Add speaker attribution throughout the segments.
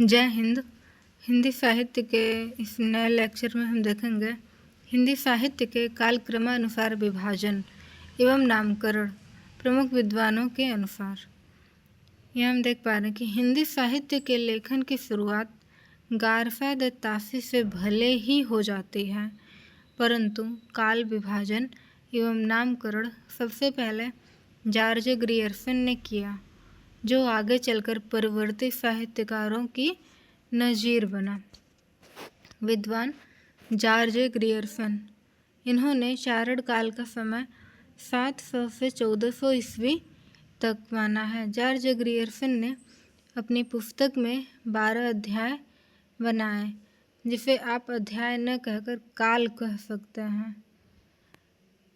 Speaker 1: जय हिंद। हिंदी साहित्य के इस नए लेक्चर में हम देखेंगे हिंदी साहित्य के कालक्रमानुसार विभाजन एवं नामकरण प्रमुख विद्वानों के अनुसार। यहाँ हम देख पा रहे हैं कि हिंदी साहित्य के लेखन की शुरुआत गारफा द तासी से भले ही हो जाती है, परंतु काल विभाजन एवं नामकरण सबसे पहले जॉर्ज ग्रियर्सन ने किया, जो आगे चलकर परिवर्तित साहित्यकारों की नज़ीर बना। विद्वान जॉर्ज ग्रियर्सन, इन्होंने चारण काल का समय 700 से 1400 ईस्वी तक माना है। जॉर्ज ग्रियर्सन ने अपनी पुस्तक में 12 अध्याय बनाए, जिसे आप अध्याय न कहकर काल कह सकते हैं।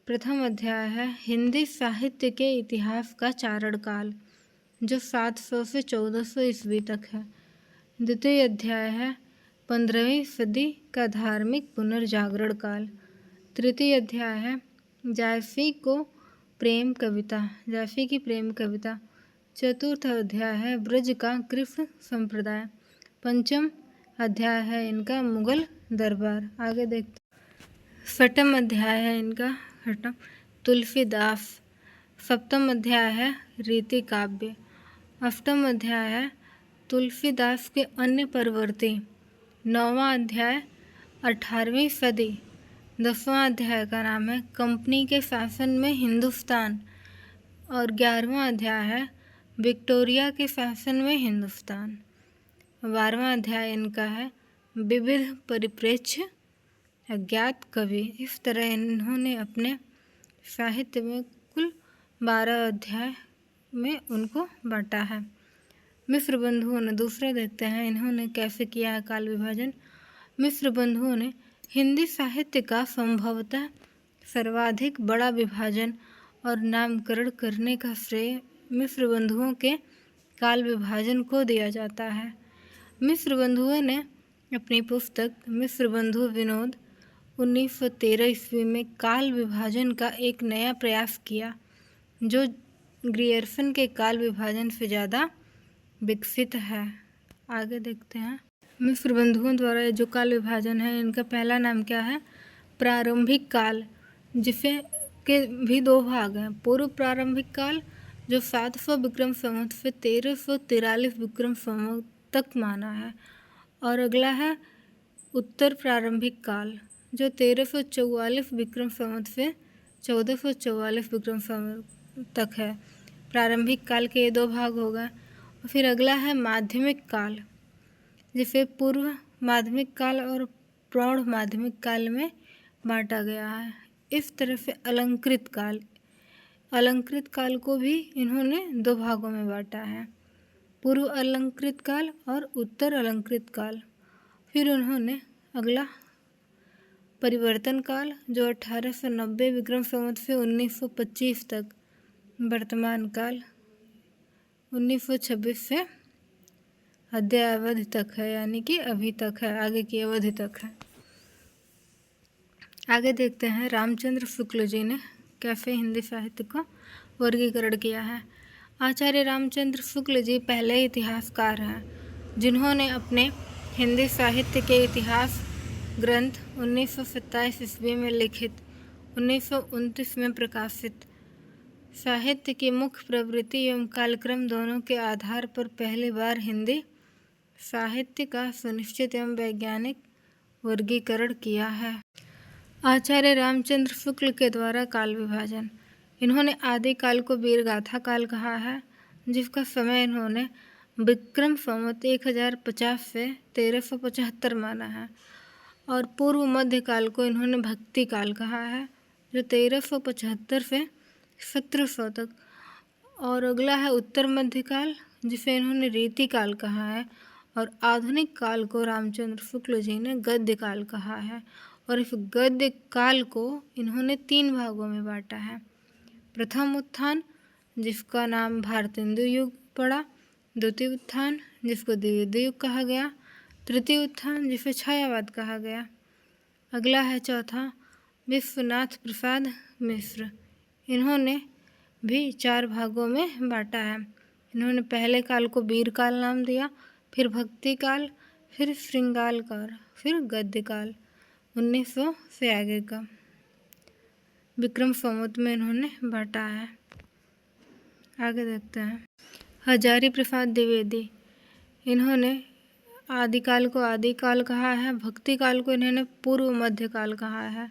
Speaker 1: प्रथम अध्याय है हिंदी साहित्य के इतिहास का चारण काल, जो 700 से 1400 ईस्वी तक है। द्वितीय अध्याय है 15वीं सदी का धार्मिक पुनर्जागरण काल। तृतीय अध्याय है जायसी की प्रेम कविता। चतुर्थ अध्याय है ब्रज का कृष्ण संप्रदाय। पंचम अध्याय है इनका मुगल दरबार। आगे देखते। छठम अध्याय है इनका तुलसीदास। सप्तम अध्याय है रीति काव्य। अष्टम अध्याय है तुलसीदास के अन्य परवर्ती। नौवां अध्याय 18वीं सदी। 10वां अध्याय का नाम है कंपनी के शासन में हिंदुस्तान और 11वां अध्याय है विक्टोरिया के शासन में हिंदुस्तान। 12वां अध्याय इनका है विविध परिप्रेक्ष्य अज्ञात कवि। इस तरह इन्होंने अपने साहित्य में कुल 12 अध्याय में उनको बांटा है। मिश्र बंधुओं ने दूसरा देखते हैं इन्होंने कैसे किया है काल विभाजन। मिश्र बंधुओं ने हिंदी साहित्य का संभवतः सर्वाधिक बड़ा विभाजन और नामकरण करने का श्रेय मिश्र बंधुओं के काल विभाजन को दिया जाता है। मिश्र बंधुओं ने अपनी पुस्तक मिश्र बंधु विनोद 1913 ईस्वी में काल विभाजन का एक नया प्रयास किया, जो ग्रियर्सन के काल विभाजन से ज़्यादा विकसित है। आगे देखते हैं मिश्र बंधुओं द्वारा जो काल विभाजन है, इनका पहला नाम क्या है? प्रारंभिक काल, जिसे के भी दो भाग हैं। पूर्व प्रारंभिक काल, जो 700 विक्रम संवत से 1343 विक्रम संवत तक माना है, और अगला है उत्तर प्रारंभिक काल, जो 1344 विक्रम संवत से 1444 विक्रम संवत तक है। प्रारंभिक काल के ये दो भाग हो गए। फिर अगला है माध्यमिक काल, जिसे पूर्व माध्यमिक काल और प्रौढ़ माध्यमिक काल में बांटा गया है। इस तरह से अलंकृत काल को भी इन्होंने दो भागों में बांटा है, पूर्व अलंकृत काल और उत्तर अलंकृत काल। फिर उन्होंने अगला परिवर्तन काल, जो 1890 विक्रम संवत से 1925 तक, वर्तमान काल 1926 से अद्यावधि तक है, यानी कि अभी तक है, आगे की अवधि तक है। आगे देखते हैं रामचंद्र शुक्ल जी ने कैसे हिंदी साहित्य का वर्गीकरण किया है। आचार्य रामचंद्र शुक्ल जी पहले इतिहासकार हैं, जिन्होंने अपने हिंदी साहित्य के इतिहास ग्रंथ 1927 ईस्वी में लिखित, 1929 में प्रकाशित साहित्य की मुख्य प्रवृत्ति एवं कालक्रम दोनों के आधार पर पहली बार हिंदी साहित्य का सुनिश्चित एवं वैज्ञानिक वर्गीकरण किया है। आचार्य रामचंद्र शुक्ल के द्वारा काल विभाजन। इन्होंने आदि काल को वीरगाथा काल कहा है, जिसका समय इन्होंने विक्रम संवत 1050 से 1375 माना है, और पूर्व मध्य काल को इन्होंने भक्ति काल कहा है, जो 1375 से 1700 तक। और अगला है उत्तर मध्य काल, जिसे इन्होंने रीति काल कहा है, और आधुनिक काल को रामचंद्र शुक्ल जी ने गद्य काल कहा है, और इस गद्य काल को इन्होंने 3 भागों में बांटा है। प्रथम उत्थान, जिसका नाम भारतेंदु युग पड़ा। द्वितीय उत्थान, जिसको द्विवेदी युग कहा गया। तृतीय उत्थान, जिसे छायावाद कहा गया। अगला है चौथा विश्वनाथ प्रसाद मिश्र। इन्होंने भी 4 भागों में बांटा है। इन्होंने पहले काल को वीर काल नाम दिया, फिर भक्ति काल, फिर श्रृंगार काल, फिर गद्य काल 1900 से आगे का विक्रम संवत में इन्होंने बांटा है। आगे देखते हैं। हजारी प्रसाद द्विवेदी, इन्होंने आदिकाल को आदिकाल कहा है, भक्ति काल को इन्होंने पूर्व मध्य काल कहा है,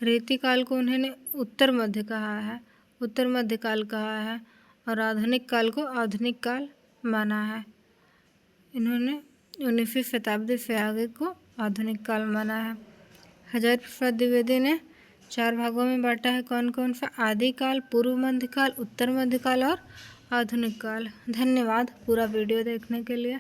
Speaker 1: रीति काल को उन्होंने उत्तर मध्य कहा है, उत्तर मध्य काल कहा है, और आधुनिक काल को आधुनिक काल माना है। इन्होंने 19वीं शताब्दी से आगे को आधुनिक काल माना है। हजारी प्रसाद द्विवेदी ने 4 भागों में बांटा है। कौन कौन सा? आदिकाल, पूर्व मध्य काल, उत्तर मध्य काल और आधुनिक काल। धन्यवाद पूरा वीडियो देखने के लिए।